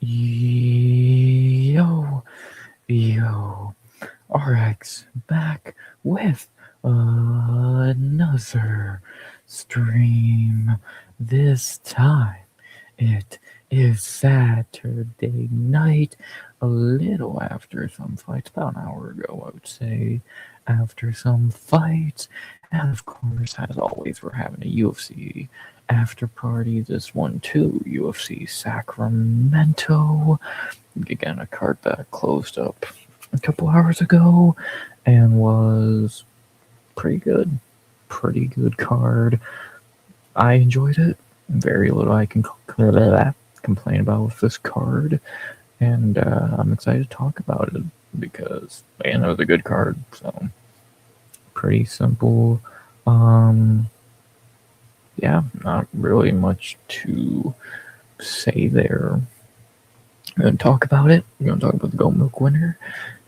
Yo, yo, RX back with another stream. This time it is Saturday night, a little after some fights, about an hour ago, I would say, after some fights. And of course, as always, we're having a UFC after party. This one too, UFC Sacramento. Again, a card that closed up a couple hours ago and was pretty good. Pretty good card. I enjoyed it. Very little I can complain about with this card, and I'm excited to talk about it because man, it was a good card. So pretty simple. Yeah, not really much to say there. We're gonna talk about it. We're gonna talk about the Gold Milk winner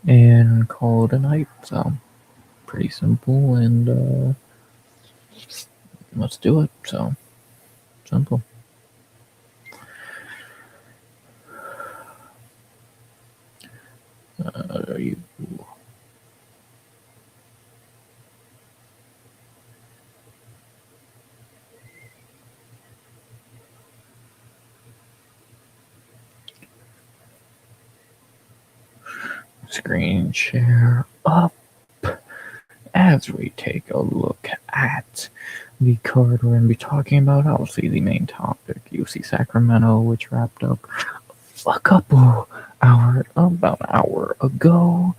and call it a night. So pretty simple, and let's do it. So simple. You screen share up as we take a look at the card we're going to be talking about. Obviously, the main topic, UFC Sacramento, which wrapped up about an hour ago,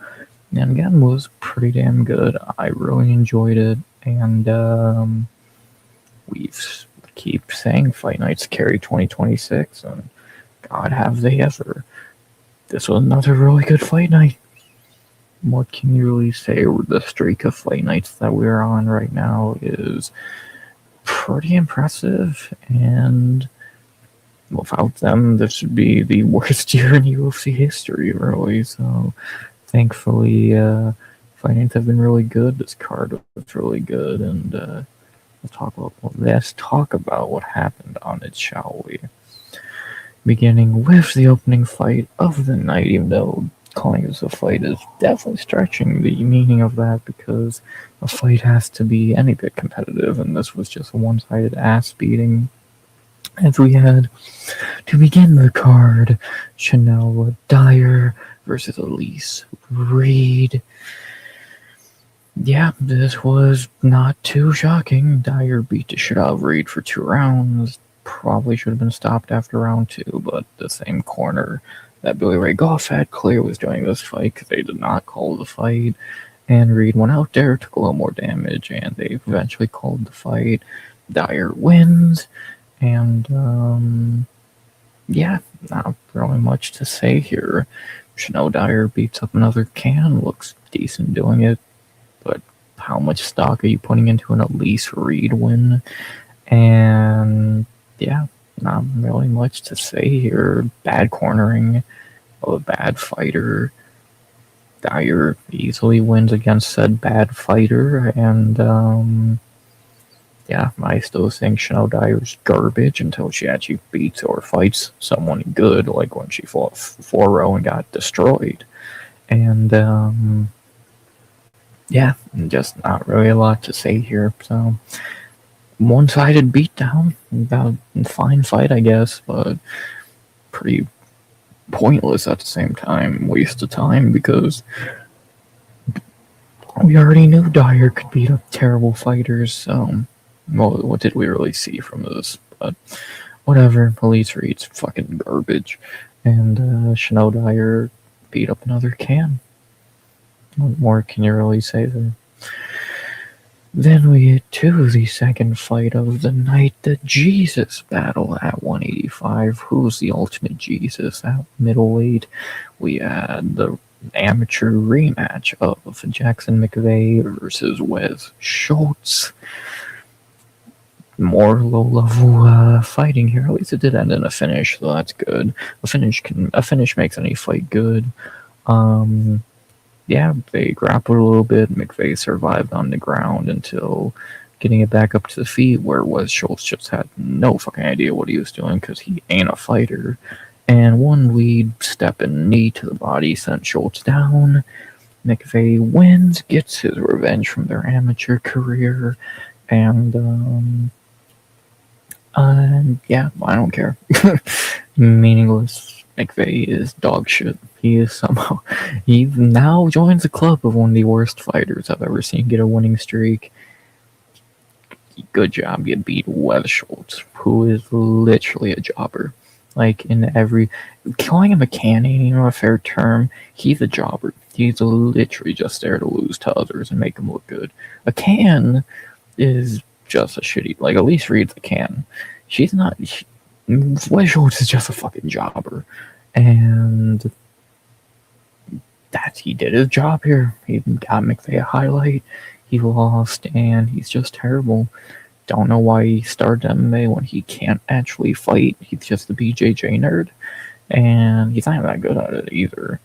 and again was pretty damn good. I really enjoyed it, and we keep saying Fight Nights carry 2026, and God have they ever. This was another really good fight night. What can you really say? The streak of fight nights that we're on right now is pretty impressive, and without them, this would be the worst year in UFC history, really. So, thankfully, fight nights have been really good. This card was really good, and let's talk about what happened on it, shall we? Beginning with the opening fight of the night, even though calling this a fight is definitely stretching the meaning of that, because a fight has to be any bit competitive, and this was just a one-sided ass-beating. As we had, to begin the card, Chanel Dyer versus Elise Reed. Yeah, this was not too shocking. Dyer beat the shit out of Reed for 2 rounds. Probably should have been stopped after round 2, but the same corner that Billy Ray Goff had clearly was doing this fight because they did not call the fight. And Reed went out there, took a little more damage, and they eventually called the fight. Dyer wins, and yeah, not really much to say here. Chanel Dyer beats up another can, looks decent doing it, but how much stock are you putting into an Elise Reed win? And yeah, not really much to say here. Bad cornering of a bad fighter. Dyer easily wins against said bad fighter, and yeah, I still think Chanel Dyer's garbage until she actually beats or fights someone good, like when she fought 4-0 and got destroyed. And yeah, just not really a lot to say here. So one-sided beatdown, about a fine fight, I guess, but pretty pointless at the same time. Waste of time because we already knew Dyer could beat up terrible fighters. So, well, what did we really see from this? But whatever. Elise Reed's fucking garbage, and Chanel Dyer beat up another can. What more can you really say there? Then we get to the second fight of the night, the Jesus battle at 185. Who's the ultimate Jesus at middleweight? We had the amateur rematch of Jackson McVeigh versus Wes Schultz. More low-level fighting here. At least it did end in a finish, so that's good. A finish makes any fight good. Yeah, they grappled a little bit. McVeigh survived on the ground until getting it back up to the feet, where Wes Schultz just had no fucking idea what he was doing because he ain't a fighter. and one lead step and knee to the body sent Schultz down. McVeigh wins, gets his revenge from their amateur career, and yeah, I don't care. Meaningless. McVeigh is dog shit. He now joins the club of one of the worst fighters I've ever seen get a winning streak. Good job, you beat Wes Schultz, who is literally a jobber. Like, calling him a can ain't even a fair term. He's a jobber. He's literally just there to lose to others and make them look good. A can is just a shitty, like, Elise Reed's a can. She's not, Wes Schultz is just a fucking jobber. And he did his job here. He got McVeigh a highlight. He lost, and he's just terrible. Don't know why he started MMA when he can't actually fight. He's just a BJJ nerd, and he's not even that good at it either.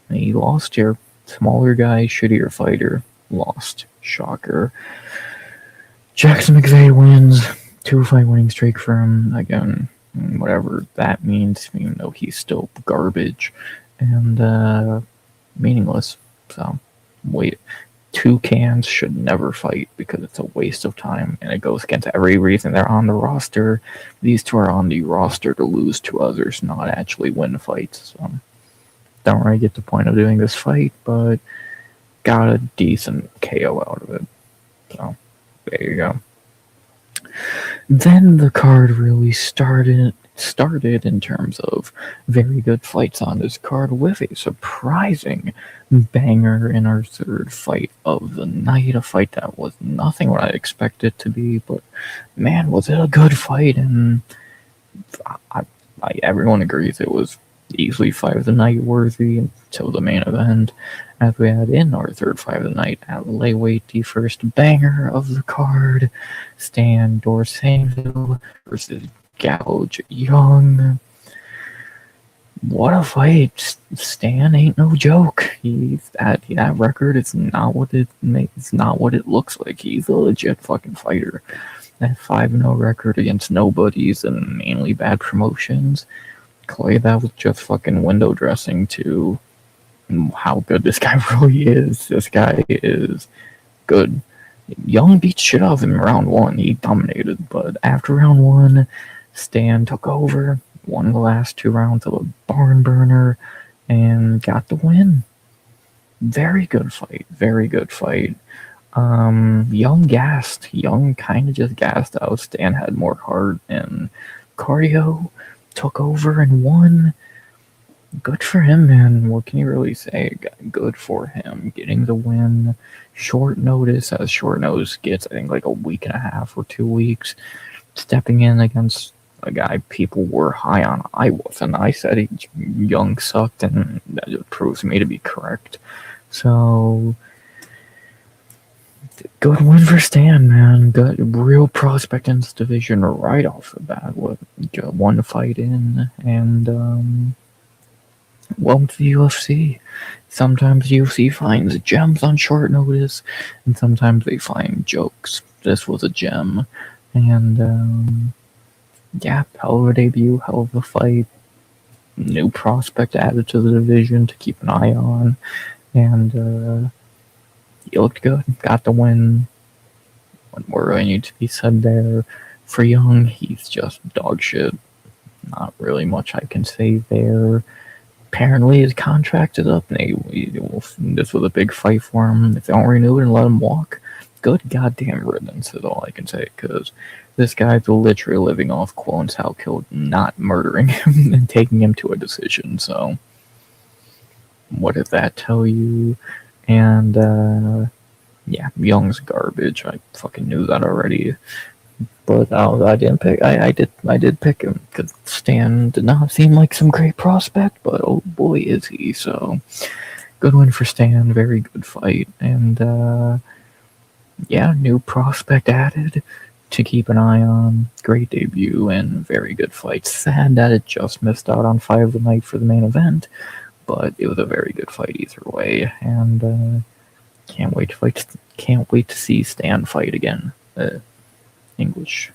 And he lost here. Smaller guy, shittier fighter, lost. Shocker. Jackson McVeigh wins. 2-fight winning streak for him. Again, whatever that means, even though he's still garbage and meaningless. So, wait. 2 cans should never fight because it's a waste of time and it goes against every reason they're on the roster. These two are on the roster to lose to others, not actually win fights. So, don't really get the point of doing this fight, but got a decent KO out of it. So, there you go. Then the card really started in terms of very good fights on this card with a surprising banger in our third fight of the night. A fight that was nothing what I expected it to be, but man, was it a good fight. And everyone agrees it was easily fight of the night worthy until the main event, as we had in our third fight of the night at lightweight, the first banger of the card, Stan Dorsanville versus Gouge Young. What a fight! Stan ain't no joke. That record is not what it looks like. He's a legit fucking fighter. That 5-0 record against nobodies and mainly bad promotions. Clay, that was just fucking window dressing to how good this guy really is. This guy is good. Young beat shit out of him in round 1. He dominated, but after round 1, Stan took over, won the last 2 rounds of a barn burner, and got the win. Very good fight. Very good fight. Young gassed. Young kind of just gassed out. Stan had more heart and cardio. Took over and won. Good for him, man. What can you really say? Good for him. Getting the win. Short notice, as short notice gets, I think like a week and a half or 2 weeks. Stepping in against a guy people were high on. I wasn't. I said Young sucked, and that just proves me to be correct. So, good win for Stan, man. Good, real prospect in this division right off the bat with one fight in, and welcome to the UFC. Sometimes UFC finds gems on short notice, and sometimes they find jokes. This was a gem, and yeah, hell of a debut, hell of a fight. New prospect added to the division to keep an eye on, and he looked good. Got the win. What more really need to be said there? For Young, he's just dog shit. Not really much I can say there. Apparently his contract is up, and this was a big fight for him. If they don't renew it and let him walk, good goddamn riddance is all I can say, because this guy's literally living off Quo Sal Kill not murdering him and taking him to a decision. So, what does that tell you? And yeah, Young's garbage. I fucking knew that already. But I didn't pick. I did pick him because Stan did not seem like some great prospect, but oh boy is he. So, good win for Stan. Very good fight, and yeah, new prospect added to keep an eye on. Great debut and very good fight. Sad that it just missed out on fight of the night for the main event, but it was a very good fight either way, and can't wait to see Stan fight again. English.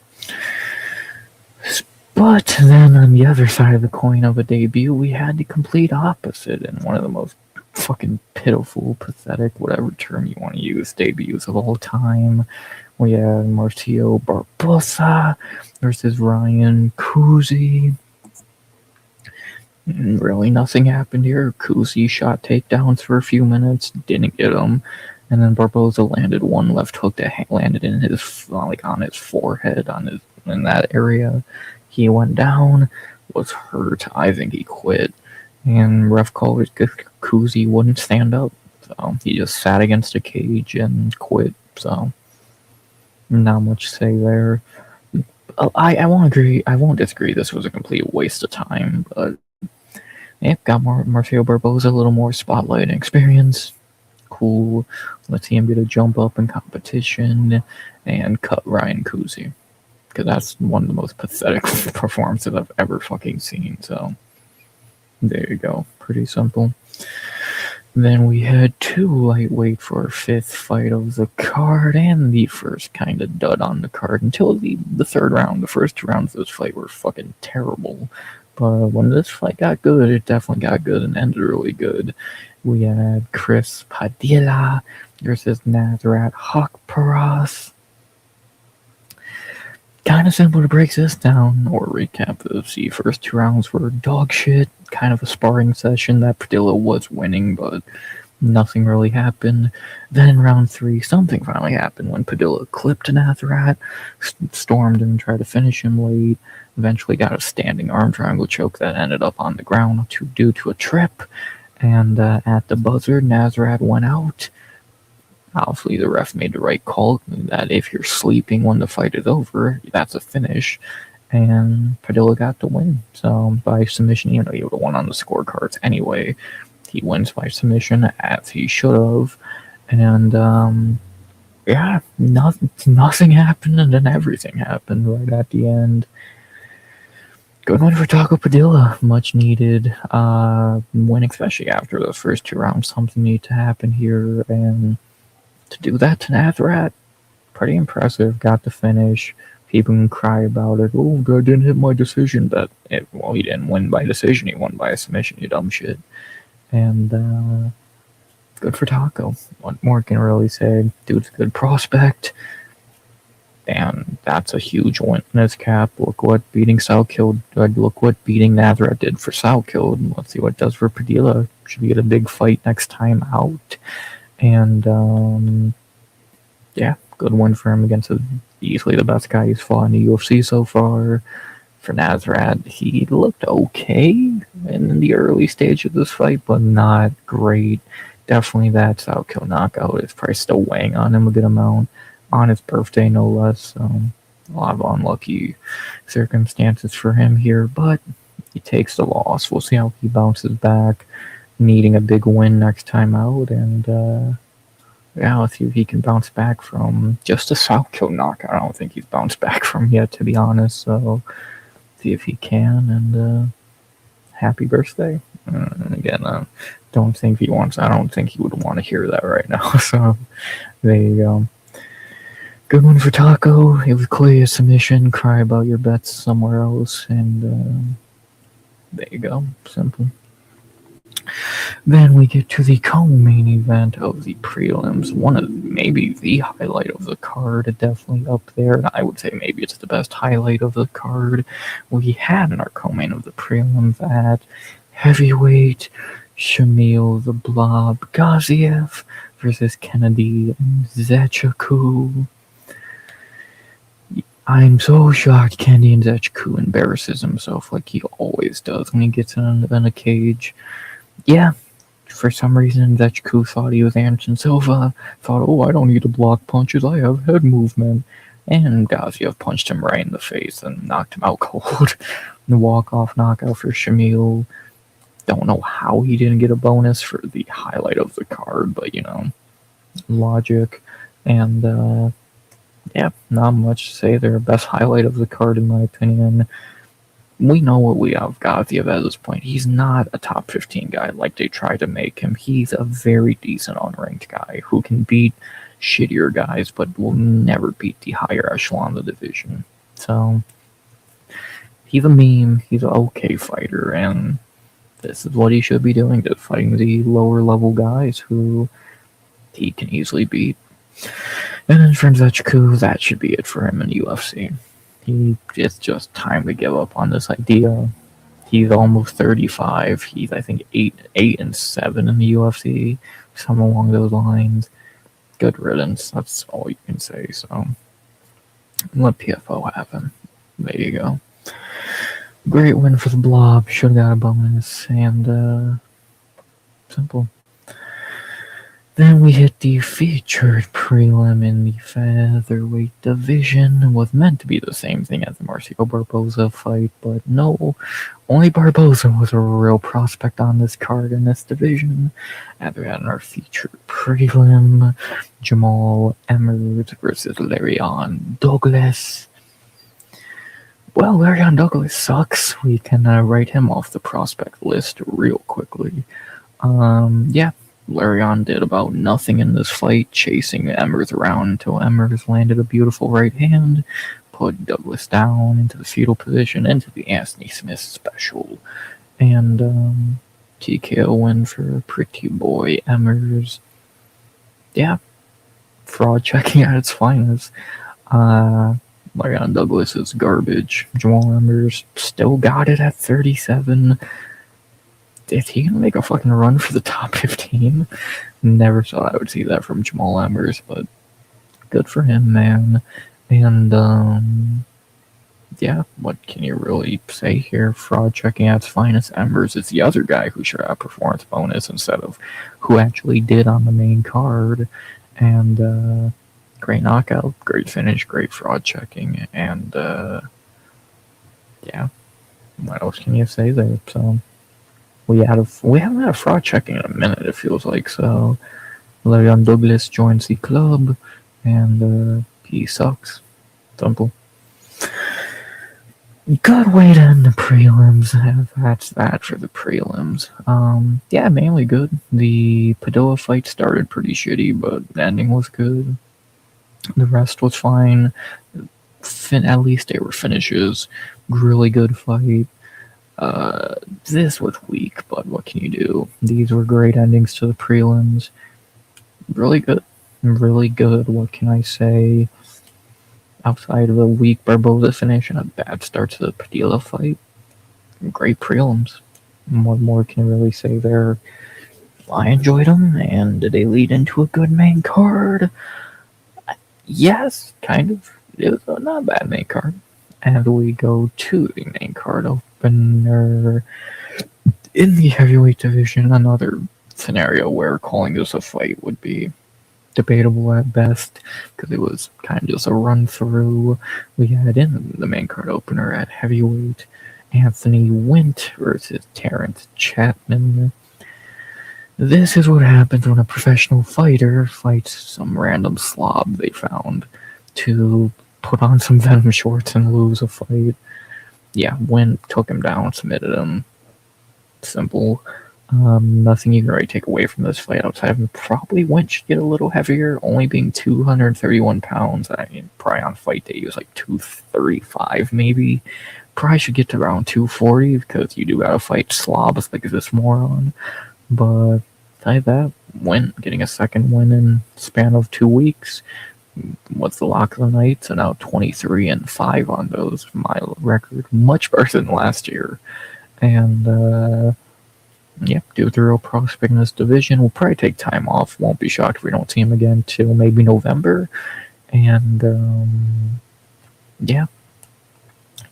But then on the other side of the coin of a debut, we had the complete opposite in one of the most fucking pitiful, pathetic, whatever term you want to use, debuts of all time. We had Marcio Barbosa versus Ryan Kuzi. Really, nothing happened here. Kuzi shot takedowns for a few minutes, didn't get them, and then Barbosa landed one left hook that landed in his on his forehead, in that area. He went down, was hurt. I think he quit, and ref called it because Kuzi wouldn't stand up, so he just sat against a cage and quit. So not much to say there. I won't agree. I won't disagree. This was a complete waste of time, but. Yep, got Marcio Barbosa a little more spotlight and experience. Cool. Let's see him get a jump up in competition and cut Ryan Kuzi. Because that's one of the most pathetic performances I've ever fucking seen. So, there you go. Pretty simple. Then we had two lightweight for our fifth fight of the card and the first kind of dud on the card until the third round. The first two rounds of this fight were fucking terrible. But when this fight got good, it definitely got good and ended really good. We had Chris Padilla versus Nazrat Haqparast. Kind of simple to break this down or recap this. The first two rounds were dog shit. Kind of a sparring session that Padilla was winning, but nothing really happened. Then in round three, something finally happened when Padilla clipped Nazrat, stormed and tried to finish him late. Eventually got a standing arm triangle choke that ended up on the ground due to a trip. And at the buzzer, Nazrat went out. Obviously, the ref made the right call that if you're sleeping when the fight is over, that's a finish. And Padilla got the win. So by submission, even though he would have won on the scorecards anyway, he wins by submission as he should have. And yeah, nothing happened, and then everything happened right at the end. Good one for Taco Padilla. Much needed win, especially after those first two rounds. Something needed to happen here, and to do that to Nazrat, pretty impressive. Got the finish. People can cry about it. Oh, God didn't hit my decision. But, well, he didn't win by decision. He won by a submission, you dumb shit. And good for Taco. What more can I really say? Dude's a good prospect. And that's a huge win in his cap. Look what beating Nazrat did for Salkill. Let's see what it does for Padilla. Should get a big fight next time out. And yeah, good win for him against easily the best guy he's fought in the UFC so far. For Nazrat, he looked okay in the early stage of this fight, but not great. Definitely that Salkill knockout is probably still weighing on him a good amount. On his birthday, no less. A lot of unlucky circumstances for him here, but he takes the loss. We'll see how he bounces back, needing a big win next time out, and yeah, let's see if he can bounce back from just a Salkill knockout. I don't think he's bounced back from yet, to be honest, so see if he can, and happy birthday. And again, I don't think he would want to hear that right now, so there you go. Good one for Taco. It was clearly a submission. Cry about your bets somewhere else. And there you go. Simple. Then we get to the co-main event of the prelims. One of maybe the highlight of the card. Definitely up there. And I would say maybe it's the best highlight of the card we had in our co-main of the prelims at heavyweight. Shamil the Blob Gaziev versus Kennedy Nzechukwu. I'm so shocked Kennedy Nzechukwu embarrasses himself like he always does when he gets in a cage. Yeah, for some reason Nzechukwu thought he was Anderson Silva, thought, oh, I don't need to block punches, I have head movement. And Gaziev punched him right in the face and knocked him out cold. The walk-off knockout for Shamil. Don't know how he didn't get a bonus for the highlight of the card, but, logic. And, yeah, not much to say. They're best highlight of the card, in my opinion. We know what we have Gaziev at this point. He's not a top 15 guy like they try to make him. He's a very decent unranked guy who can beat shittier guys, but will never beat the higher echelon of the division. So, he's a meme. He's an okay fighter, and this is what he should be doing, just fighting the lower level guys who he can easily beat. And then Franzechku, that should be it for him in UFC. It's just time to give up on this idea. He's almost 35. He's, I think, 8-7 in the UFC, something along those lines. Good riddance. That's all you can say. So let PFO have him. There you go. Great win for the Blob. Should have got a bonus. And simple. Then we hit the featured prelim in the featherweight division. It was meant to be the same thing as the Marcio Barboza fight, but no. Only Barboza was a real prospect on this card in this division. And we had our featured prelim, Jamal Emmers versus Larion Douglas. Well, Larion Douglas sucks. We can write him off the prospect list real quickly. Yeah. Larion did about nothing in this fight, chasing Emmers around until Emmers landed a beautiful right hand, put Douglas down into the fetal position, into the Anthony Smith special, and TKO win for pretty boy Emmers. Yeah, fraud checking at its finest. Larion Douglas is garbage. Jamal Emmers still got it at 37. Is he gonna make a fucking run for the top 15? Never thought I would see that from Jamal Emmers, but good for him, man. And yeah, what can you really say here? Fraud checking at its finest. Emmers is the other guy who should have performance bonus instead of who actually did on the main card. And great knockout, great finish, great fraud checking, and yeah, what else can you say there? So. We haven't had a fraud checking in a minute, it feels like. So Larion Douglas joins the club, and he sucks. Simple. Good way to end the prelims. That's that for the prelims. Yeah, mainly good. The Padilla fight started pretty shitty, but the ending was good. The rest was fine. At least they were finishes. Really good fight. This was weak, but what can you do? These were great endings to the prelims. Really good. Really good. What can I say? Outside of a weak Barboza finish and a bad start to the Padilla fight, great prelims. What more can I really say there? I enjoyed them, and did they lead into a good main card? Yes, kind of. It was not a bad main card. And we go to the main card opener in the heavyweight division. Another scenario where calling this a fight would be debatable at best, because it was kind of just a run through. We had in the main card opener at heavyweight Anthony Wint versus Terrence Chapman. This is what happens when a professional fighter fights some random slob they found to put on some Venom shorts and lose a fight. Yeah, Wint took him down, submitted him. Simple. Nothing you can really take away from this fight outside of probably Wint should get a little heavier, only being 231 pounds. I mean, probably on fight day he was like 235 maybe. Probably should get to around 240 because you do gotta fight slobs like this moron. But besides that, Wint getting a second win in the span of 2 weeks. What's the lock of the night? So now 23-5 on those. My record, much better than last year. And yeah, due to the real prospect in this division, we'll probably take time off. Won't be shocked if we don't see him again till maybe November. And yeah,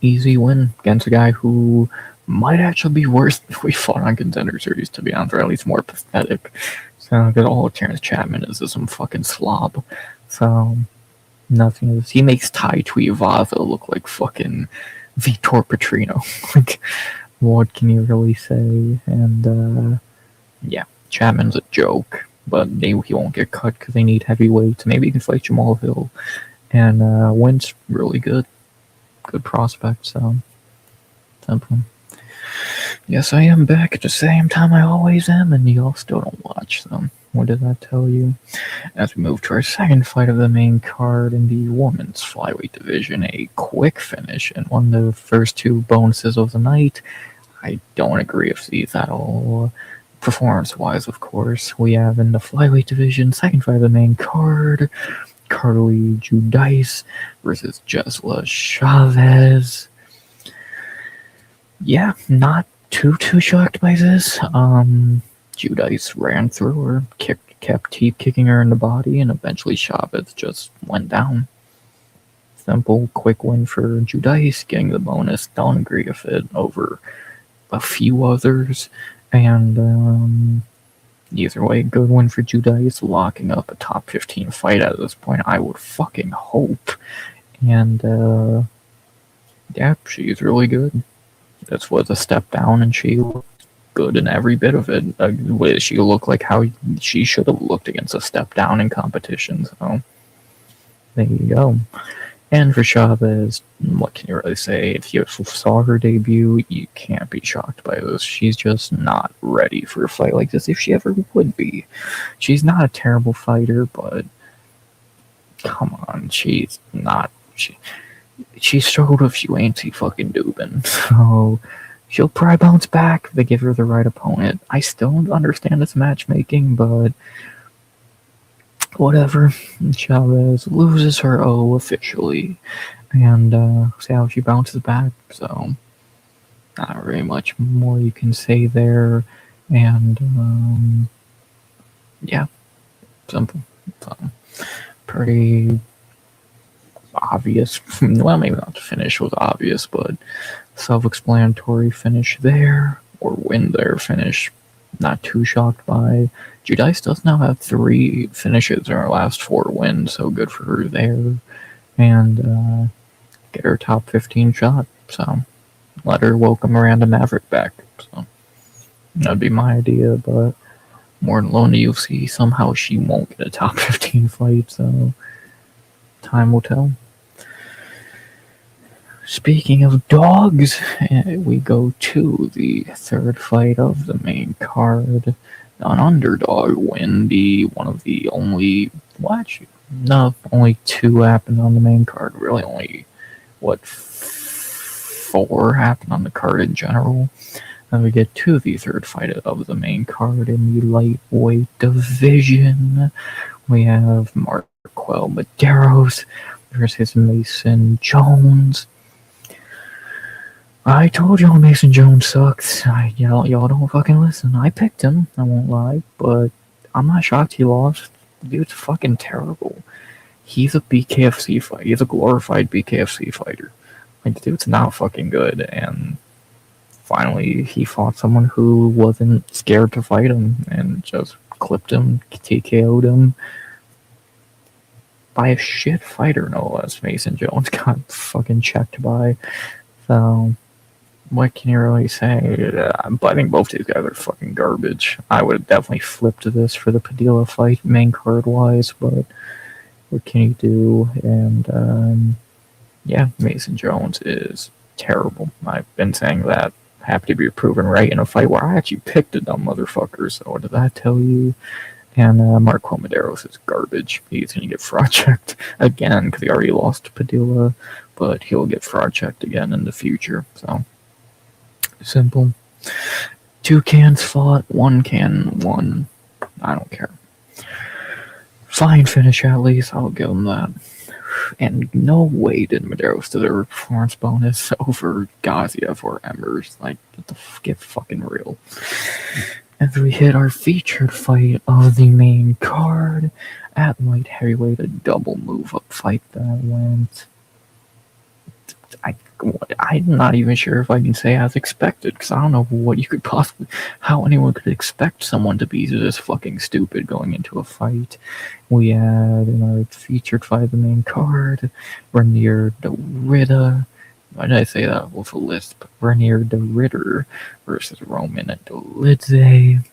easy win against a guy who might actually be worse if we fought on Contender Series, to be honest, or at least more pathetic. So, because all Terrence Chapman is some fucking slob. So, nothing is. He makes Tai Tuivasa look like fucking Vitor Petrino. Like, what can you really say? And, yeah, Chapman's a joke, but he won't get cut because they need heavyweights. Maybe he can fight Jamal Hill. And, Wint's really good. Good prospect, so, simple. Yes, I am back at the same time I always am, and y'all still don't watch them. What did that tell you? As we move to our second fight of the main card in the women's flyweight division, a quick finish and one of the first two bonuses of the night. I don't agree with these at all. Performance-wise, of course, we have in the flyweight division, second fight of the main card, Carly Judice versus Jesla Chavez. Yeah, not too shocked by this. Judice ran through her, kept kicking her in the body, and eventually Chavez just went down. Simple, quick win for Judice, getting the bonus. Don't agree with it over a few others, and either way, good win for Judice, locking up a top 15 fight at this point, I would fucking hope. And yeah, she's really good. This was a step down, and she looked good in every bit of it. She looked like how she should have looked against a step down in competition, so there you go. And for Chavez, what can you really say? If you saw her debut, you can't be shocked by this. She's just not ready for a fight like this, if she ever would be. She's not a terrible fighter, but come on, she's not. She struggled with Yuancy fucking Dubin, so she'll probably bounce back if they give her the right opponent. I still don't understand this matchmaking, but whatever. Chavez loses her O officially, and see how she bounces back. So not very much more you can say there, and yeah, simple. So, pretty obvious. Well, maybe not the finish was obvious, but self-explanatory finish there, or win there finish. Not too shocked by. Judice does now have 3 finishes in her last 4 wins, so good for her there. And get her top 15 shot. So let her welcome Miranda Maverick back. So that'd be my idea, but more than alone the UFC, somehow she won't get a top 15 fight, so time will tell. Speaking of dogs, we go to the third fight of the main card. An underdog win, only 2 happened on the main card. Really only, 4 happened on the card in general. Then we get to the third fight of the main card in the lightweight division. We have Marquel Medeiros versus Mason Jones. I told y'all Mason Jones sucks. Y'all don't fucking listen. I picked him, I won't lie, but I'm not shocked he lost. The dude's fucking terrible. He's a BKFC fighter. He's a glorified BKFC fighter. Like, the dude's not fucking good, and finally he fought someone who wasn't scared to fight him, and just clipped him, TKO'd him. By a shit fighter, no less. Mason Jones got fucking checked by. So what can you really say? I think both these guys are fucking garbage. I would have definitely flipped this for the Padilla fight, main card wise, but what can you do? And yeah, Mason Jones is terrible. I've been saying that. Happy to be proven right in a fight where I actually picked a dumb motherfucker, so what did that tell you? And Marquel Medeiros is garbage. He's going to get fraud checked again because he already lost to Padilla, but he'll get fraud checked again in the future. So simple. 2 cans fought, 1 can won. I don't care. Fine finish at least. I'll give him that. And no way did Medeiros deserve a performance bonus over Gaziev or Emmers. Like, get fucking real. As we hit our featured fight of the main card at light heavyweight, a double move-up fight that went. I'm not even sure if I can say as expected, because I don't know how anyone could expect someone to be this fucking stupid going into a fight. We had in our featured fight of the main card, Renier Derrida. Why did I say that with a lisp? Renier Derrida versus Roman Dolidze.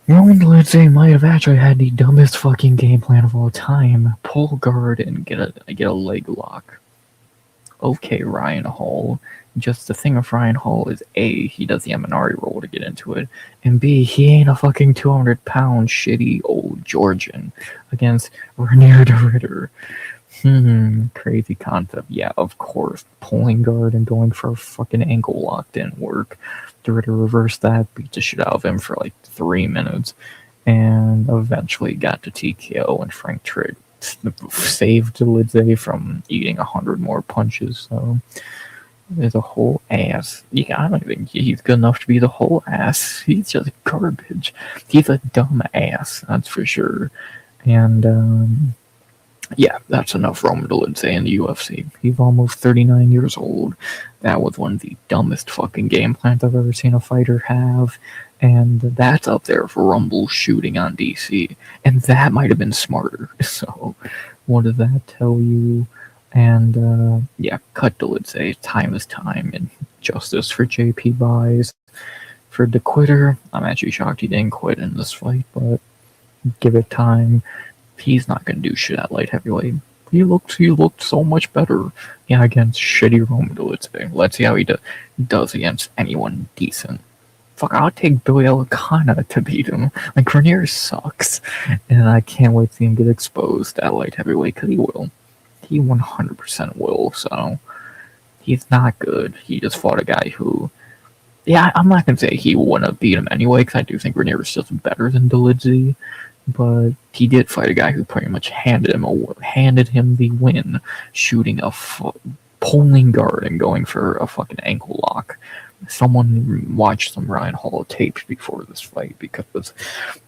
Roman Dolidze might have actually had the dumbest fucking game plan of all time. Pull guard and get a leg lock. okay, Ryan Hall. Just the thing with Ryan Hall is A, he does the Eminari roll to get into it, and B, he ain't a fucking 200-pound shitty old Georgian against Renier de Ritter. Crazy concept. Yeah, of course. Pulling guard and going for a fucking ankle lock didn't work. De Ritter reversed that, beat the shit out of him for like 3 minutes, and eventually got to TKO, and Frank Trigg saved Lidze from eating 100 more punches. So there's a whole ass. Yeah, I don't think he's good enough to be the whole ass. He's just garbage. He's a dumb ass, that's for sure. And yeah, that's enough Roman Dolidze in the UFC. He's almost 39 years old. That was one of the dumbest fucking game plans I've ever seen a fighter have. And that's up there for Rumble shooting on DC. And that might have been smarter. So, what does that tell you? And, yeah, cut Dolidze. Time is time. And justice for JP buys. For the quitter, I'm actually shocked he didn't quit in this fight, but give it time. He's not going to do shit at light heavyweight. He looked so much better. Yeah, against shitty Roman Dolidze. Let's see how he does against anyone decent. Fuck, I'll take Billy Elicana to beat him. Like, Grenier sucks. And I can't wait to see him get exposed at light heavyweight, because he will. He 100% will, so he's not good. He just fought a guy who... Yeah, I'm not going to say he wouldn't have beat him anyway, because I do think Grenier is just better than Dolidze. But he did fight a guy who pretty much handed him the win, shooting a pulling guard and going for a fucking ankle lock. Someone watched some Ryan Hall tapes before this fight, because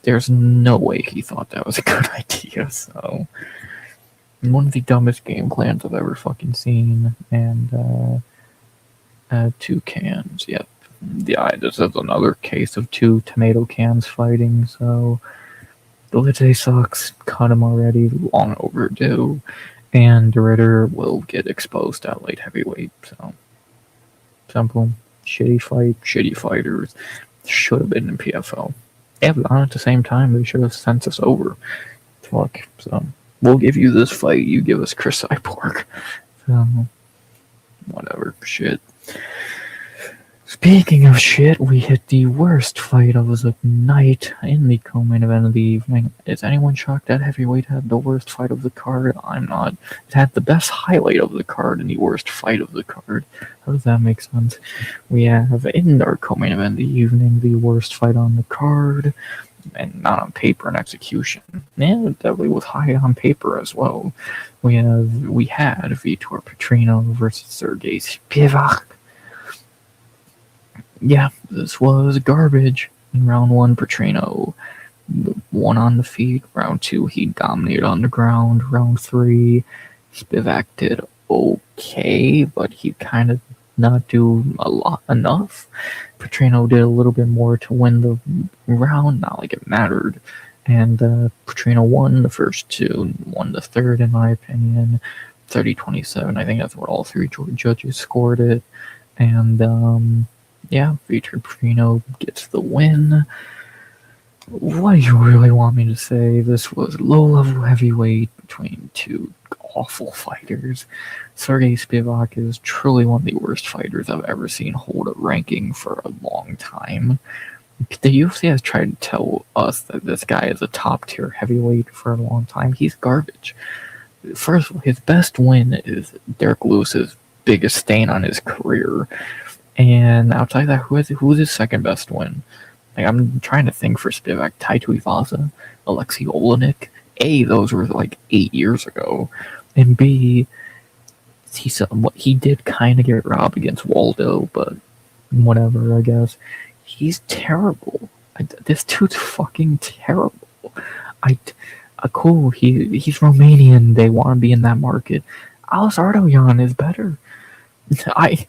there's no way he thought that was a good idea. So, one of the dumbest game plans I've ever fucking seen. And 2 cans. Yep. Yeah, this is another case of 2 tomato cans fighting. So. Dolidze sucks, cut him already, long overdue, and De Ritter will get exposed at light heavyweight, so simple. Shitty fight, shitty fighters, should have been in PFL. Yeah, but at the same time, they should have sent us over. Fuck, so we'll give you this fight, you give us Chris Cyborg. So, whatever, shit. Speaking of shit, we hit the worst fight of the night in the co-main event of the evening. Is anyone shocked that heavyweight had the worst fight of the card? I'm not. It had the best highlight of the card and the worst fight of the card. How does that make sense? We have in our co-main event of the evening the worst fight on the card, and not on paper and execution. Yeah, it definitely was high on paper as well. We had Vitor Petrino versus Sergey Spivak. Yeah, this was garbage. In round 1, Petrino won on the feet. Round 2, he dominated on the ground. Round 3, Spivak did okay, but he kind of not do enough. Petrino did a little bit more to win the round, not like it mattered. And Petrino won the first 2, won the third, in my opinion. 30-27, I think that's what all 3 judges scored it. And, yeah, Vitor Petrino gets the win. What do you really want me to say? This was low-level heavyweight between 2 awful fighters. Sergey Spivak is truly one of the worst fighters I've ever seen hold a ranking for a long time. The UFC has tried to tell us that this guy is a top-tier heavyweight for a long time. He's garbage. First of all, his best win is Derek Lewis's biggest stain on his career. And outside of that, who's his second best win? Like, I'm trying to think for Spivak. Taito Iwaza, Alexei Olenek. A, those were like 8 years ago. And B, he did kind of get robbed against Waldo, but whatever, I guess. He's terrible. This dude's fucking terrible. Cool, he's Romanian. They want to be in that market. Alice Ardoyan is better. I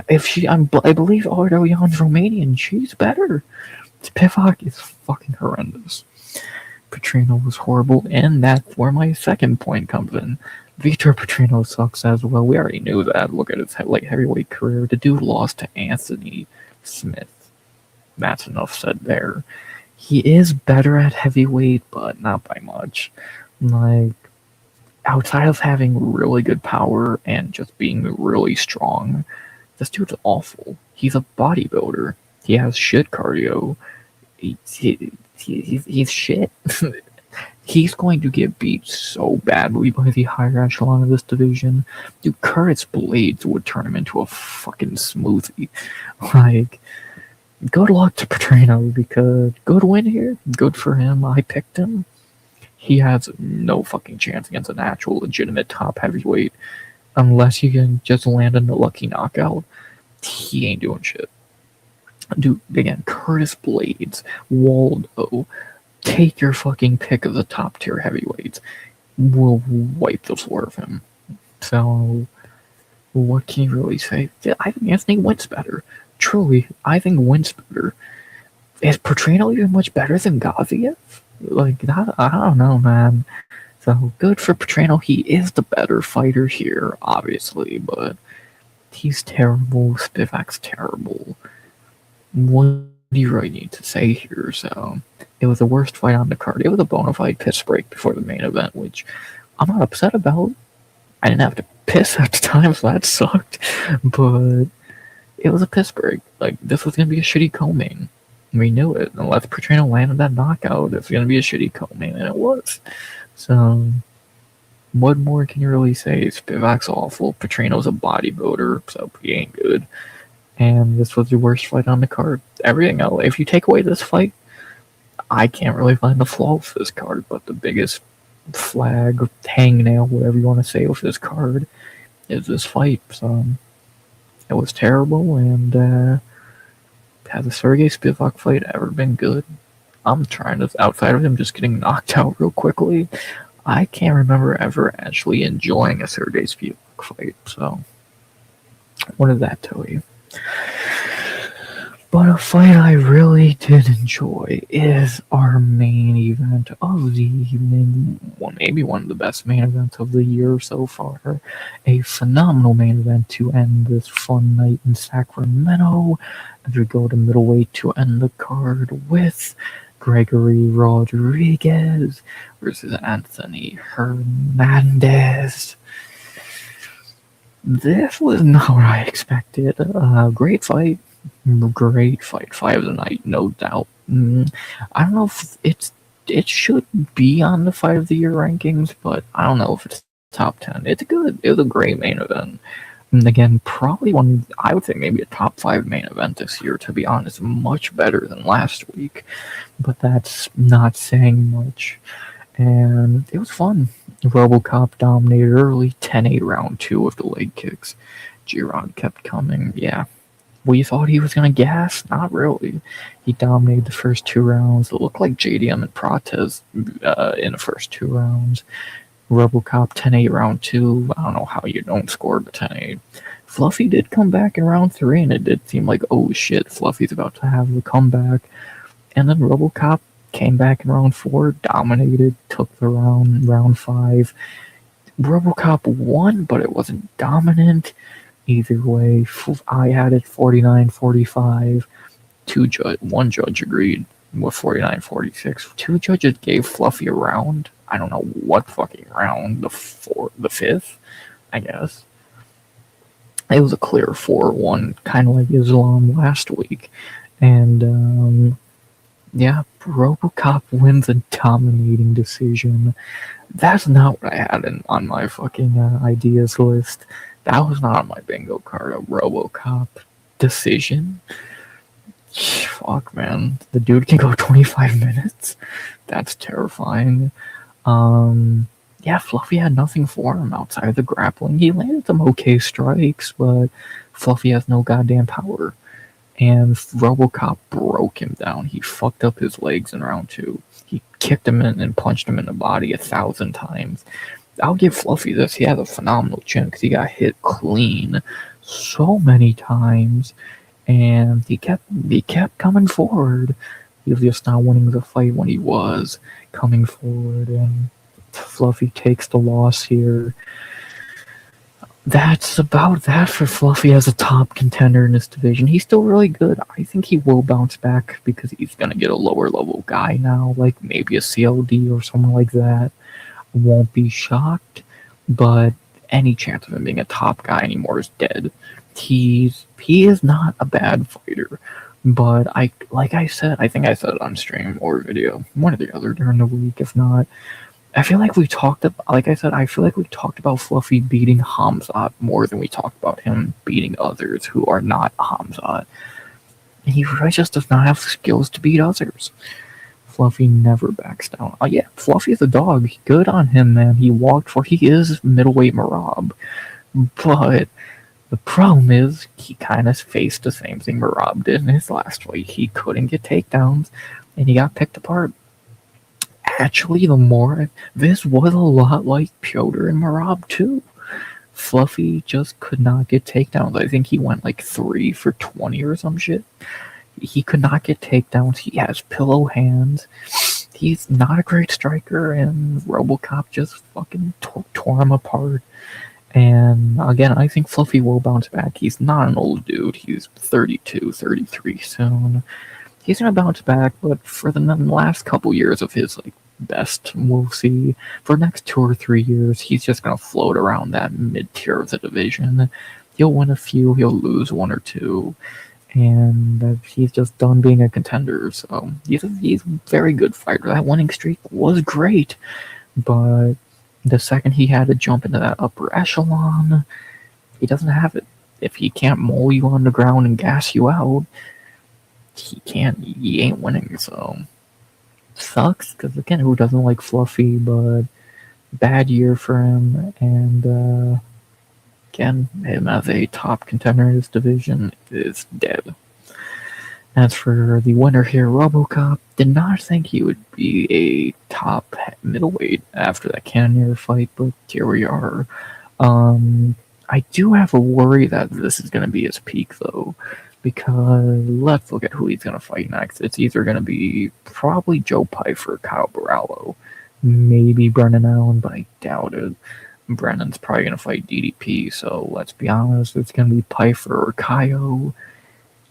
believe Ardoyan's Romanian. She's better. Spivak is fucking horrendous. Petrino was horrible, and that's where my second point comes in. Vitor Petrino sucks as well. We already knew that. Look at his light heavyweight career. The dude lost to Anthony Smith. That's enough said there. He is better at heavyweight, but not by much. Like, outside of having really good power and just being really strong, this dude's awful. He's a bodybuilder. He has shit cardio. He's shit. He's going to get beat so badly by the higher echelon of this division. Dude, Curtis Blades would turn him into a fucking smoothie. Like, good luck to Petrino, because good win here. Good for him. I picked him. He has no fucking chance against an actual legitimate top heavyweight unless you can just land in a lucky knockout. He ain't doing shit. Dude, again, Curtis Blades, Waldo, take your fucking pick of the top tier heavyweights. We'll wipe the floor of him. So, what can you really say? I think Anthony Wynn's better. Truly, I think Wynn's better. Is Petrino even much better than Gaziev? Like, I don't know, man. So, good for Petrino. He is the better fighter here, obviously, but he's terrible. Spivak's terrible. What do you really need to say here? So, it was the worst fight on the card. It was a bona fide piss break before the main event, which I'm not upset about. I didn't have to piss at the time, so that sucked. But it was a piss break. Like, this was going to be a shitty co-main. We knew it. Unless Petrino landed that knockout, it's going to be a shitty co-main, and it was. So, what more can you really say? Spivak's awful. Petrino's a bodybuilder, so he ain't good. And this was the worst fight on the card. Everything else, if you take away this fight, I can't really find a flaw with this card, but the biggest flag, hangnail, whatever you want to say with this card, is this fight. So, it was terrible, and has the Sergey Spivak fight ever been good? I'm trying to, outside of him just getting knocked out real quickly, I can't remember ever actually enjoying a Sergey Spivak fight, so what did that tell you? But a fight I really did enjoy is our main event of the evening. Well, maybe one of the best main events of the year so far. A phenomenal main event to end this fun night in Sacramento. As we go to middleweight to end the card with Gregory Rodriguez versus Anthony Hernandez. This was not what I expected. Great fight. Great fight. Fight of the night, no doubt. I don't know if it should be on the fight of the year rankings, but I don't know if it's top 10. It's good. It was a great main event. And again, probably one, I would say maybe a top 5 main event this year, to be honest. Much better than last week, but that's not saying much. And it was fun. RoboCop dominated early, 10-8 round 2 with the leg kicks. Giron kept coming. Yeah. We thought he was going to gas. Not really. He dominated the first 2 rounds. It looked like JDM and Prates in the first 2 rounds. RoboCop 10-8 round 2. I don't know how you don't score the 10-8. Fluffy did come back in round 3, and it did seem like, oh shit, Fluffy's about to have the comeback. And then RoboCop came back in round 4, dominated, took the round 5. RoboCop won, but it wasn't dominant. Either way, I had it 49-45. One judge agreed with 49-46. 2 judges gave Fluffy a round. I don't know what fucking round. The 5th, I guess. It was a clear 4-1, kind of like Islam last week. And, yeah, RoboCop wins a dominating decision. That's not what I had on my fucking ideas list. That was not on my bingo card, a RoboCop decision. Fuck, man. The dude can go 25 minutes? That's terrifying. Yeah, Fluffy had nothing for him outside of the grappling. He landed some okay strikes, but Fluffy has no goddamn power. And RoboCop broke him down. He fucked up his legs in round 2. He kicked him in and punched him in the body 1,000 times. I'll give Fluffy this. He has a phenomenal chin because he got hit clean so many times, and he kept coming forward. He was just not winning the fight when he was coming forward, and Fluffy takes the loss here. That's about that for Fluffy as a top contender in this division. He's still really good. I think he will bounce back because he's going to get a lower level guy now, like maybe a CLD or someone like that. Won't be shocked, but any chance of him being a top guy anymore is dead. He is not a bad fighter, but I said, I think I said it on stream or video, one or the other during the week. If not, I feel like we talked about, like I said, I feel like we talked about Fluffy beating Hamzat more than we talked about him beating others who are not Hamzat. And he really just does not have the skills to beat others. Fluffy never backs down. Oh yeah, Fluffy's a dog. Good on him, man. He walked for, he is middleweight Marab. But the problem is, he kind of faced the same thing Marab did in his last fight. He couldn't get takedowns, and he got picked apart. Actually, this was a lot like Piotr and Marab too. Fluffy just could not get takedowns. I think he went like 3 for 20 or some shit. He could not get takedowns. He has pillow hands. He's not a great striker, and RoboCop just fucking tore him apart. And again, I think Fluffy will bounce back. He's not an old dude. He's 32, 33 soon. He's gonna bounce back, but for the last couple years of his best, we'll see. For the next 2 or 3 years, he's just gonna float around that mid-tier of the division. He'll win a few, he'll lose 1 or 2, and he's just done being a contender. So he's a very good fighter. That winning streak was great, but the second he had to jump into that upper echelon, he doesn't have it. If he can't maul you on the ground and gas you out, he ain't winning. So sucks, because again, who doesn't like Fluffy? But bad year for him, and again, him as a top contender in this division is dead. As for the winner here, RoboCop, did not think he would be a top middleweight after that Cannonier fight, but here we are. I do have a worry that this is going to be his peak, though, because let's look at who he's going to fight next. It's either going to be probably Joe Pyfer, Kyle Barallo, maybe Brennan Allen, but I doubt it. Brennan's probably going to fight DDP, so let's be honest, it's going to be Pyfer or Kyle.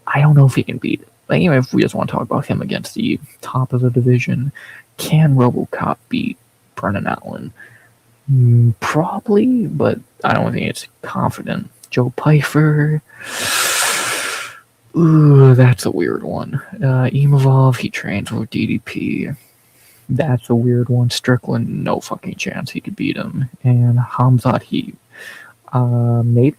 I don't know if he can beat it. But anyway, if we just want to talk about him against the top of the division, can RoboCop beat Brennan Allen? Probably, but I don't think it's confident. Joe Pyfer, ooh, that's a weird one. Imavov, he trains with DDP. That's a weird one. Strickland, no fucking chance he could beat him. And Hamzat, he maybe.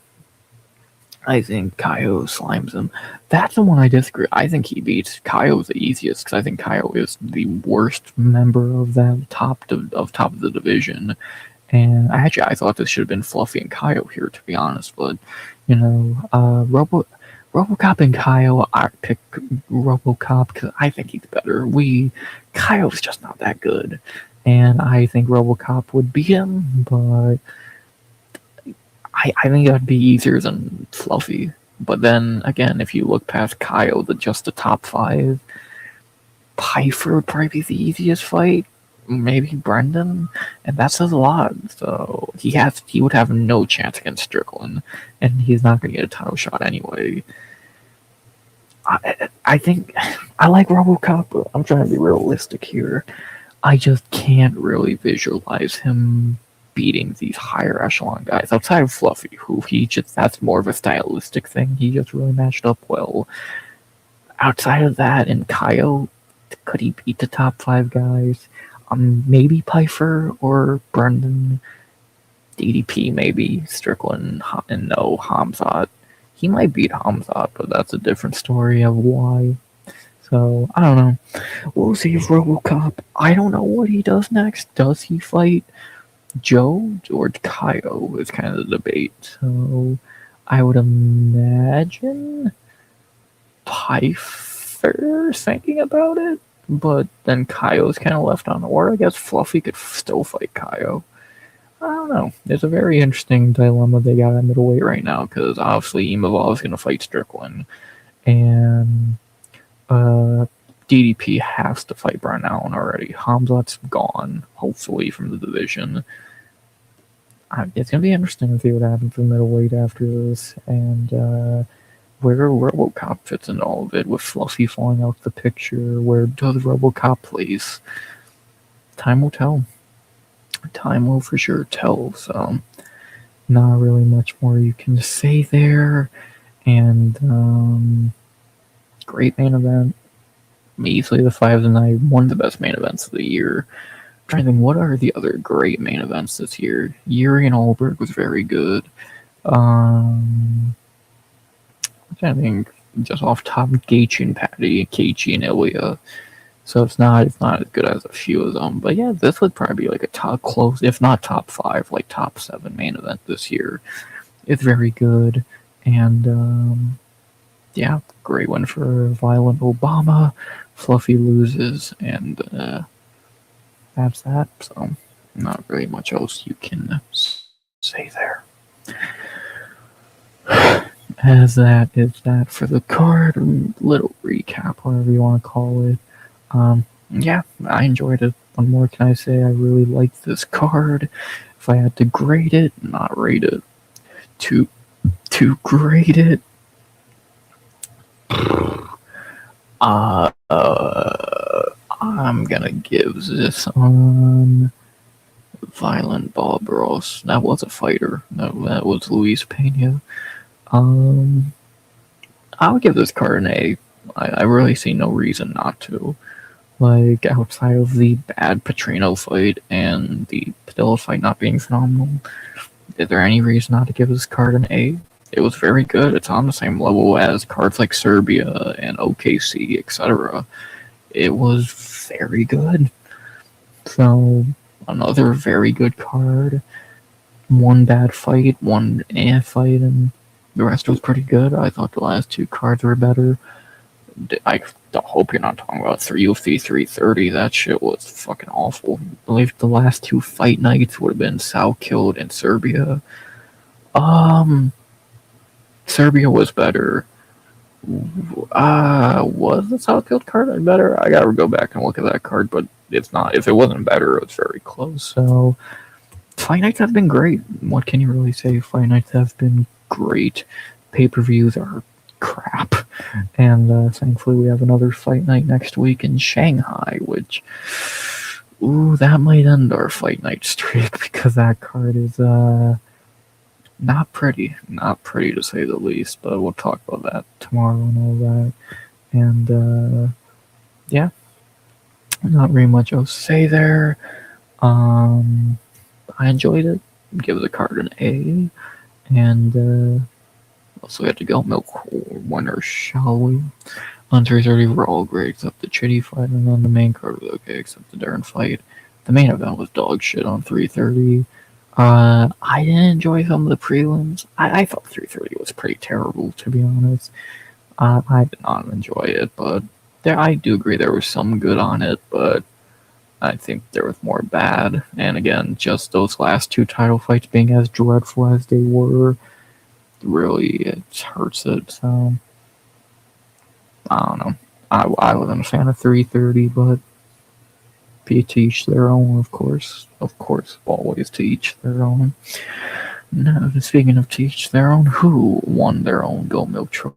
I think Kaio slimes him. That's the one I disagree. I think he beats Kaio the easiest, because I think Kaio is the worst member of that top of the division. And I thought this should have been Fluffy and Kaio here, to be honest. But RoboCop and Kaio, I pick RoboCop because I think he's better. Kaio's just not that good, and I think RoboCop would beat him, but I think that'd be easier than Fluffy. But then again, if you look past Kyle, just the top 5, Pyfer would probably be the easiest fight. Maybe Brendan, and that says a lot. So he would have no chance against Strickland, and he's not going to get a title shot anyway. I think I like RoboCop, but I'm trying to be realistic here. I just can't really visualize him beating these higher echelon guys outside of Fluffy, who that's more of a stylistic thing. He just really matched up well. Outside of that, and Kyle, could he beat the top 5 guys? Maybe Pyfer or Brendan. DDP, maybe. Strickland, and no, Hamzat. He might beat Hamzat, but that's a different story of why. So, I don't know. We'll see if RoboCop, I don't know what he does next. Does he fight Joe or Kyle is kind of the debate. So I would imagine Pyfer thinking about it, but then Kyle's kind of left on, or I guess Fluffy could still fight Kyle. I don't know. It's a very interesting dilemma they got at middleweight right now, because obviously Imavov is going to fight Strickland, and DDP has to fight Brennan Allen already. Hamzat's gone, hopefully, from the division. It's going to be interesting to see what happens in middleweight after this, and where RoboCop fits into all of it, with Fluffy falling out the picture. Where does RoboCop place? Time will tell. time will for sure tell. So, not really much more you can say there. And great main event. Easily the five of the night. One of the best main events of the year. I'm trying to think, what are the other great main events this year? Yuri and Olberg was very good. I'm trying to think, just off top, Gaethje and Patty, Gaethje and Ilya. So it's not as good as a few of them. But yeah, this would probably be like a top close, if not top 5, like top 7 main event this year. It's very good. And yeah, great one for Violent Obama. Fluffy loses, and that's that. So not really much else you can say there. As that is that for the card, little recap, whatever you want to call it. Yeah, I enjoyed it. What more can I say? I really liked this card. If I had to grade it, not rate it, to grade it, I'm gonna give this on Violent Barbaros. That was a fighter. That was Luis Pena. I would give this card an A. I really see no reason not to. Like, outside of the bad Petrino fight and the Padilla fight not being phenomenal, is there any reason not to give this card an A? It was very good. It's on the same level as cards like Serbia and OKC, etc. It was very good. So, another very good card. One bad fight, one fight, and the rest was pretty good. I thought the last 2 cards were better. I hope you're not talking about UFC 330. That shit was fucking awful. I believe the last 2 fight nights would have been Salkild and Serbia. Serbia was better. Was the Salkild card better? I gotta go back and look at that card, but it's not. If it wasn't better, it was very close. So, fight nights have been great. What can you really say? Fight nights have been great. Pay-per-views are crap. And thankfully we have another fight night next week in Shanghai, which, that might end our fight night streak because that card is not pretty to say the least, but we'll talk about that tomorrow and all that. And yeah, not really much else to say there. I enjoyed it. Give the card an A. And also we have to go milk winner, shall we? On 330 we're all great except the Chitty fight, and then the main card was okay except the Darren fight. The main event was dog shit on 330. I didn't enjoy some of the prelims. I thought 330 was pretty terrible, to be honest. I did not enjoy it, but I do agree there was some good on it, but I think there was more bad. And again, just those last 2 title fights being as dreadful as they were, really, it hurts it. So, I don't know. I wasn't a fan of 330, but to each their own, of course, always to each their own. Now, speaking of to each their own, who won their own Gold Milk Trophy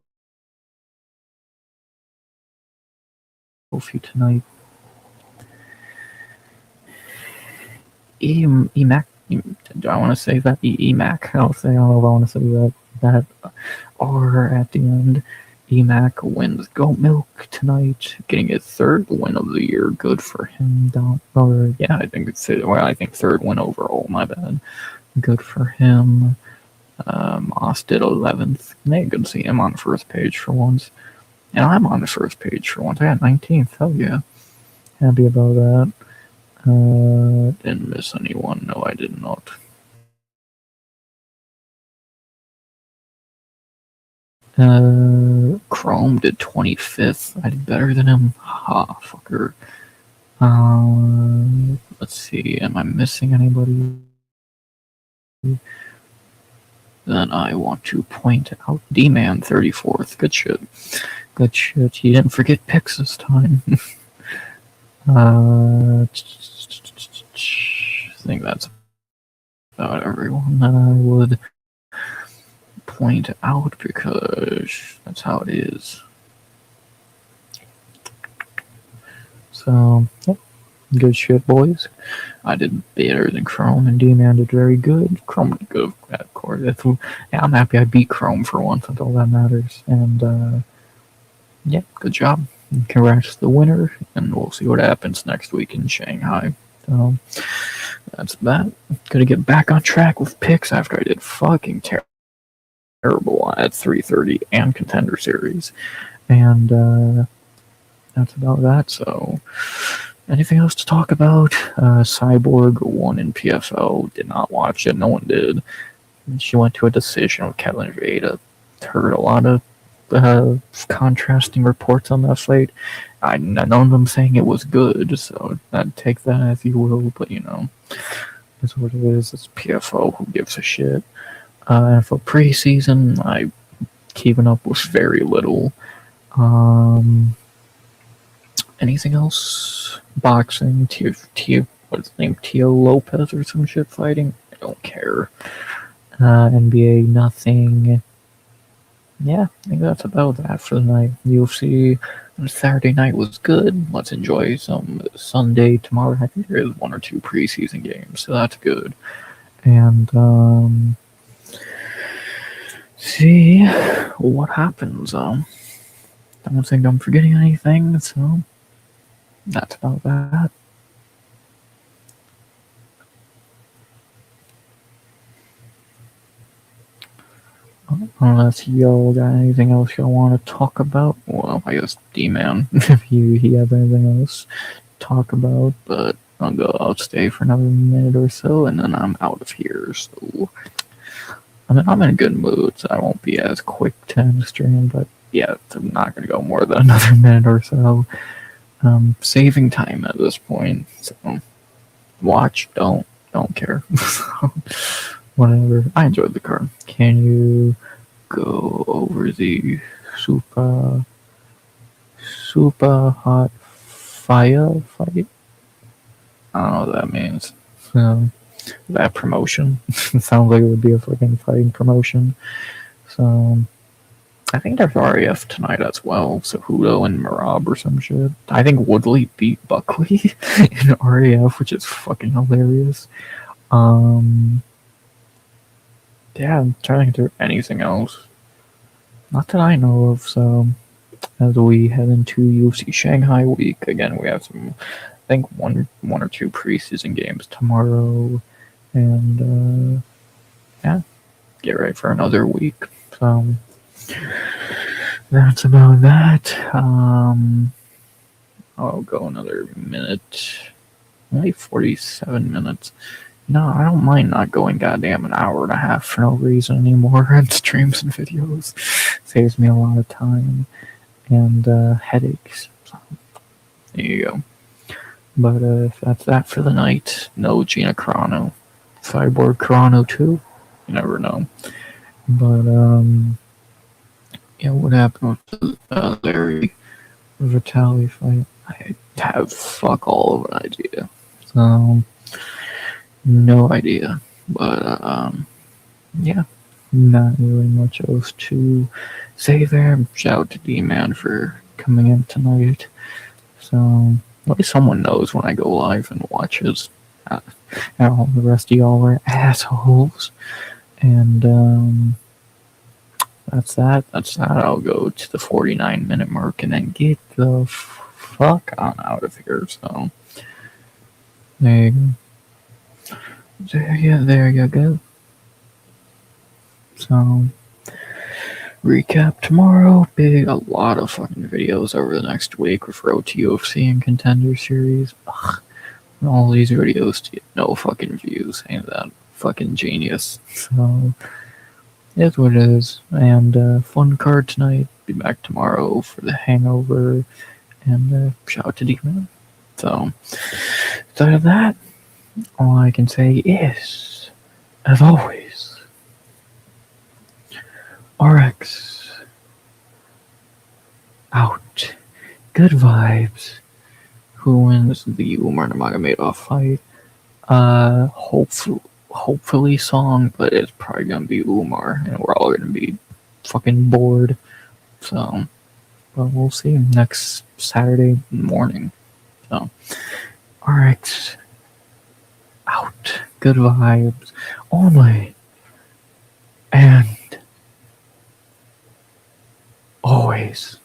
tonight? EMAC. Do I want to say that? EMAC. I don't know if I want to say that R at the end. EMAC wins Goat Milk tonight, getting his 3rd win of the year. Good for him. I think 3rd win overall. My bad. Good for him. Moss did 11th. Good to see him on the first page for once. And I'm on the first page for once. I got 19th. Hell yeah. Happy about that. Didn't miss anyone. No, I did not. Chrome did 25th. I did better than him. Ha, fucker. Let's see. Am I missing anybody? Then I want to point out D-Man 34th. Good shit. Good shit. He didn't forget picks this time. I think that's about everyone that I would point out because that's how it is. So, yep. Good shit, boys. I did better than Chrome, and D-Man did very good. Chrome did good, of course. Yeah, I'm happy I beat Chrome for once. That's all that matters. And, yeah, good job. Congrats to the winner, and we'll see what happens next week in Shanghai. So, that's that. Gotta get back on track with picks after I did fucking terrible at 330 and Contender Series. And, that's about that. So, anything else to talk about? Cyborg won in PFL. Did not watch it. No one did. She went to a decision with Kevin Veda. Heard a lot of contrasting reports on that fight. None of them saying it was good, so I'd take that as you will. But it's what it is. It's PFL. Who gives a shit? And for preseason, I keeping up with very little. Anything else? Boxing, what's his name? Tio Lopez or some shit fighting? I don't care. NBA, nothing. Yeah, I think that's about that for the night. UFC on Saturday night was good. Let's enjoy some Sunday tomorrow. I think there is 1 or 2 preseason games, so that's good. And see what happens. I don't think I'm forgetting anything, so that's about that. Unless y'all got anything else y'all want to talk about, well, I guess D-Man, if he has anything else to talk about, but I'll stay for another minute or so, and then I'm out of here, so I'm in a good mood, so I won't be as quick to end the stream, but yeah, I'm not going to go more than another minute or so. Saving time at this point, so watch, don't care. Whatever. I enjoyed the card. Can you go over the super hot fire fight? I don't know what that means. That promotion. It sounds like it would be a fucking fighting promotion. So I think there's RAF tonight as well. Cejudo and Marab or some shit. I think Woodley beat Buckley in RAF, which is fucking hilarious. Yeah, I'm trying to think of anything else. Not that I know of, so as we head into UFC Shanghai week, again, we have some, I think, one or 2 preseason games tomorrow, and, yeah, get ready for another week. So, that's about that. I'll go another minute, only 47 minutes. No, I don't mind not going goddamn an hour and a half for no reason anymore on streams and videos. Saves me a lot of time and headaches. So, there you go. But if that's that for the night, no Gina Carano. Cyborg Carano too? You never know. But, yeah, what happened with the Larry Vitali fight? I have fuck all of an idea. So, no idea, but yeah, not really much else to say there. Shout out to D-Man for coming in tonight. So at least someone knows when I go live and watches. All the rest of y'all are assholes. And that's that. I'll go to the 49-minute mark and then get the fuck on out of here. So there you go. There you go. So, recap tomorrow. A lot of fucking videos over the next week with Road to UFC and Contender Series. Ugh, all these videos get no fucking views. Ain't that fucking genius? So, it's what it is. And fun card tonight. Be back tomorrow for the Hangover. And shout out to D-Man. So, outside of that, all I can say is, as always, RX out. Good vibes. Who wins the Umar Nurmagomedov fight? Hopefully Song, but it's probably gonna be Umar, and we're all gonna be fucking bored. So, but we'll see next Saturday morning. So, RX out. Good vibes only. And always.